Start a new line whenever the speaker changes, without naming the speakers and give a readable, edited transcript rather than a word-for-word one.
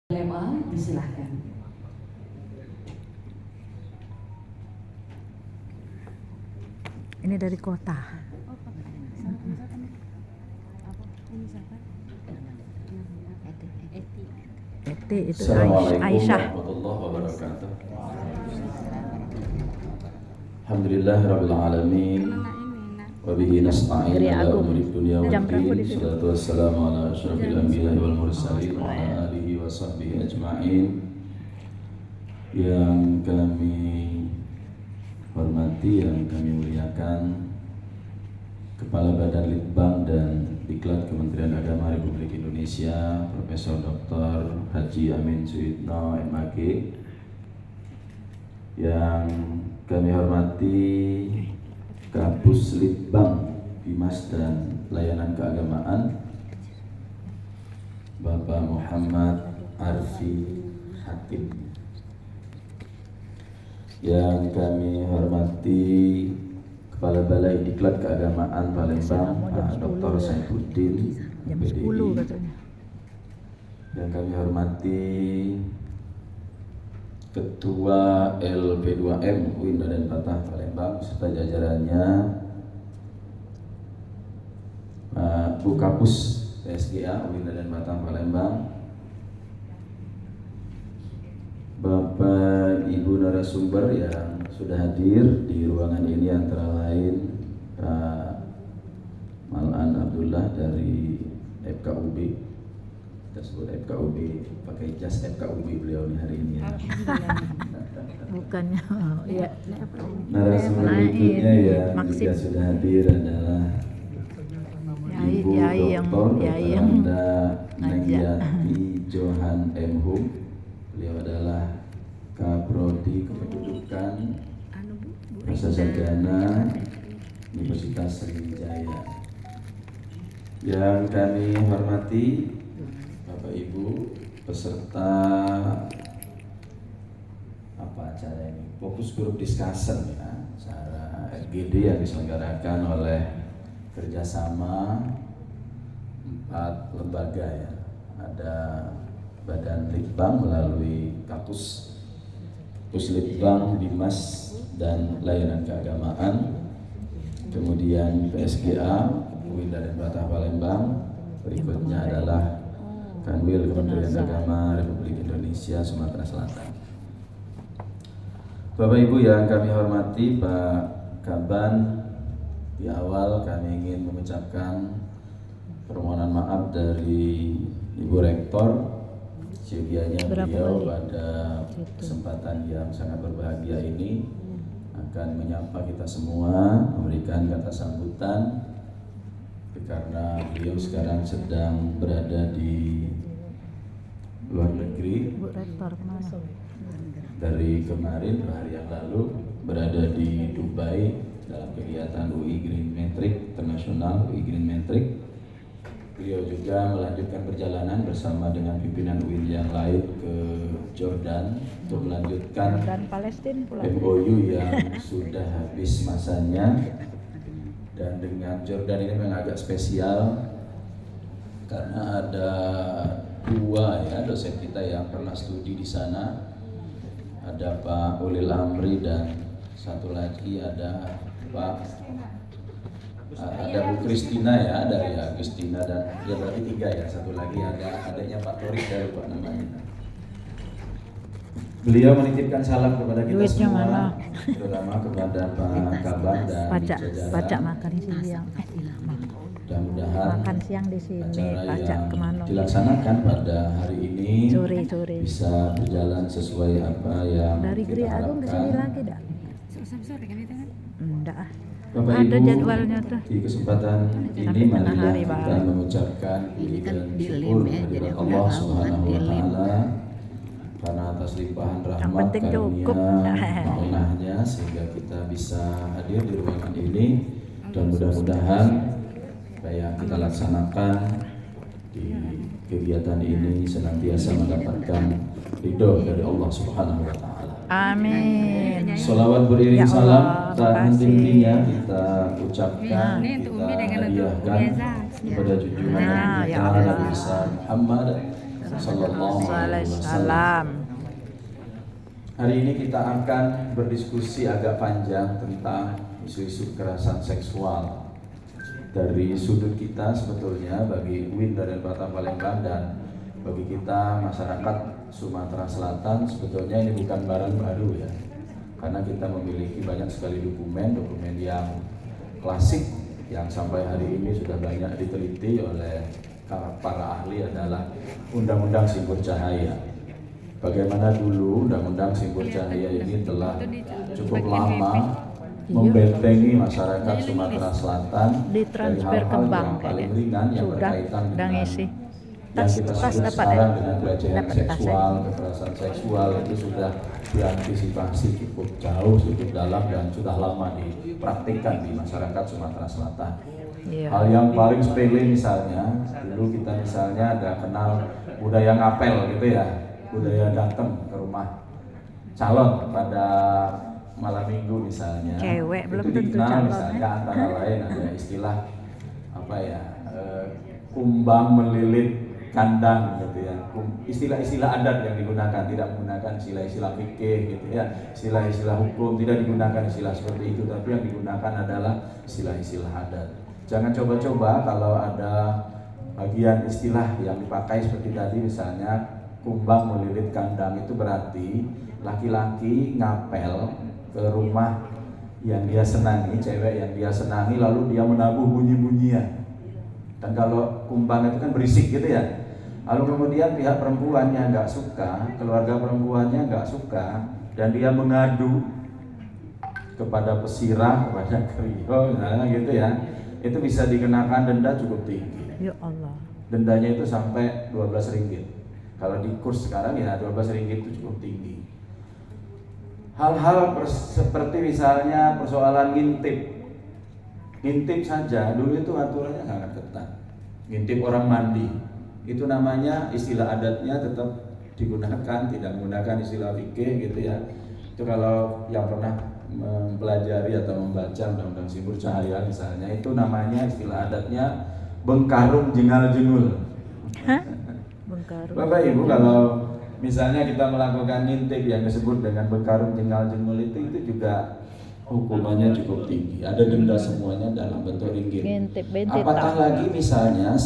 LMA, disilahkan.
Ini dari kota. Eti itu Aisyah.
Warahmatullahi wabarakatuh. Alhamdulillahirabbil alamin. Wa bihi nasta'in ala umuri dunya waddin. Shalatu wassalamu ala asyrafil anbiya'i wal mursalin wa ala alihi wa sahbihi ajma'in. Yang kami hormati, yang kami muliakan Kepala Badan Litbang dan Diklat Kementerian Agama Republik Indonesia, Profesor Dr. Haji Amin Suyitno MAG. Yang kami hormati Kapus Litbang Bimas dan Layanan Keagamaan, Bapak Muhammad Arfi Hakim. Yang kami hormati Kepala Balai Diklat Keagamaan Palembang, Dr. Saifuddin
Jam
PDI.
10 katanya.
Yang kami hormati Ketua LP2M UIN Raden Patah Palembang serta jajarannya, Bu Kapus PSGA UIN Raden Patah Palembang, Bapak Ibu narasumber yang sudah hadir di ruangan ini, antara lain Pak Malan Abdullah dari FKUB. Kita sebut FKUB, pakai jas FKUB beliau nih hari ini ya.
Bukannya ya.
Narasumber berikutnya yang juga sudah hadir adalah Ibu Dr. Anda Nagyati Johan M. Hum. Beliau adalah Kaprodi Kependudukan Bahasa Sarjana Universitas Sriwijaya. Yang kami hormati Bapak Ibu peserta acara ini, fokus group discussion ya, acara FGD yang diselenggarakan oleh kerjasama 4 lembaga ya. Ada Badan Litbang melalui Kapus Litbang, Bimas dan Layanan Keagamaan, kemudian PSGA UIN Raden Patah Palembang, berikutnya adalah Kanwil Kementerian Agama Republik Indonesia Sumatera Selatan. Bapak Ibu yang kami hormati, Pak Kaban, di awal kami ingin mengucapkan permohonan maaf dari Ibu Rektor, sedianya beliau pada kesempatan yang sangat berbahagia ini akan menyapa kita semua, memberikan kata sambutan, karena beliau sekarang sedang berada di luar negeri.
Bu Rektor kemana?
Dari kemarin, hari yang lalu, berada di Dubai dalam kegiatan UI Green Metric Internasional, UI Green Metric. Beliau juga melanjutkan perjalanan bersama dengan pimpinan UIN yang lain ke Jordan untuk melanjutkan MOU yang sudah habis masanya. Dan dengan Jordan ini memang agak spesial karena ada 2 ya dosen kita yang pernah studi di sana. Ada Pak Ulil Amri dan satu lagi ada Bu Kristina ya, dari Agustina, dan ya berarti 3 ya, satu lagi ada adanya Pak Torik dari Pak namanya. Beliau menitipkan salam kepada kita
Duitnya
semua,
mana?
terutama kepada Pak Kaban dan
Pajak makan siang.
Mudah-mudahan
Makan siang di sini,
acara
pajak
yang
kemana?
dilaksanakan pada hari ini
Sore.
bisa berjalan sesuai apa yang
Dari
kita
Gri Agung ke sini
harapkan.
lagi dah?
Sore kan itu kan?
Enggak.
Bapak
Ada
Ibu,
jadwalnya tuh.
di kesempatan ini
Sampai tengah
marilah
hari,
kita
Bang.
mengucapkan
Ini kan
puji dan
di
syukur
lem ya, jadi
kehadirat
aku
Allah
udah tahu kan
Subhanahu
di
wa
lem.
Ta'ala karena atas limpahan
Yang
rahmat
penting cukup.
karunia maunahnya sehingga kita bisa hadir di ruangan ini, dan mudah-mudahan apa yang kita laksanakan di kegiatan ini senantiasa mendapatkan ridho dari Allah Subhanahu wa Ta'ala.
Amin.
Sholawat beriring
Ya
salam
Allah,
tak
makasih.
henti-hentinya kita ucapkan,
Ini untuk
kita
Umi dengan untuk
hadiahkan
Biasa.
kepada junjungan
Nah,
kita
ya Allah.
Nabi besar Muhammad Sallallahu alaihi wasallam.
Salam.
Hari ini kita akan berdiskusi agak panjang tentang isu-isu kekerasan seksual dari sudut kita sebetulnya bagi UIN Darul Batam Palembang dan bagi kita masyarakat Sumatera Selatan. Sebetulnya ini bukan barang baru ya, karena kita memiliki banyak sekali dokumen yang klasik yang sampai hari ini sudah banyak diteliti oleh para ahli adalah Undang-Undang Simbol Cahaya. Bagaimana dulu Undang-Undang Simbol Cahaya ini telah cukup lama membentengi masyarakat Sumatera Selatan dari
Ditransfer ke
hal-hal
bank
yang paling
kayaknya.
ringan yang
Sudah,
berkaitan
udah
dengan
ngisi.
yang
Tas
kita sebut
dapat
sekarang
ya?
dengan pelecehan
Dapat tas
seksual, kekerasan seksual itu sudah diantisipasi cukup jauh, cukup dalam dan sudah lama dipraktikkan di masyarakat Sumatera Selatan.
Iya.
Hal yang paling sepele misalnya, dulu kita misalnya ada kenal budaya ngapel gitu ya, budaya datang ke rumah calon pada malam minggu misalnya.
Cewek belum
itu
tentu
dikenal
calon,
misalnya antara lain ada istilah apa ya, kumbang melilit kandang gitu ya, istilah-istilah adat yang digunakan, tidak menggunakan istilah-istilah fikih gitu ya, istilah-istilah hukum, tidak digunakan istilah seperti itu, tapi yang digunakan adalah istilah-istilah adat. Jangan coba-coba kalau ada bagian istilah yang dipakai seperti tadi misalnya kumbang melilit kandang, itu berarti laki-laki ngapel ke rumah yang dia senangi, cewek yang dia senangi, lalu dia menabuh bunyi-bunyian. Dan kalau kumbang itu kan berisik gitu ya. Lalu kemudian pihak perempuannya nggak suka, keluarga perempuannya nggak suka, dan dia mengadu kepada pesirah, kepada kriyo, misalnya gitu ya. Itu bisa dikenakan denda cukup tinggi.
Ya Allah.
Dendanya itu sampai 12 ringgit. Kalau di kurs sekarang ya 12 ringgit itu cukup tinggi. Hal-hal seperti misalnya persoalan ngintip. Ngintip saja dulu itu aturannya sangat ketat. Ngintip orang mandi, itu namanya istilah adatnya tetap digunakan, tidak menggunakan istilah fikih gitu ya. Itu kalau yang pernah mempelajari atau membaca Undang-Undang Simbol Cahaya misalnya, itu namanya istilah adatnya bengkarung jengal-jengul.
Hah? Bengkaru.
Bapak Ibu, kalau misalnya kita melakukan ngintip yang disebut dengan bengkarung jengal-jengul itu juga hukumannya cukup tinggi. Ada denda semuanya dalam bentuk ringgit.
Ngintip, bentit,
Apatah
tahu.
lagi misalnya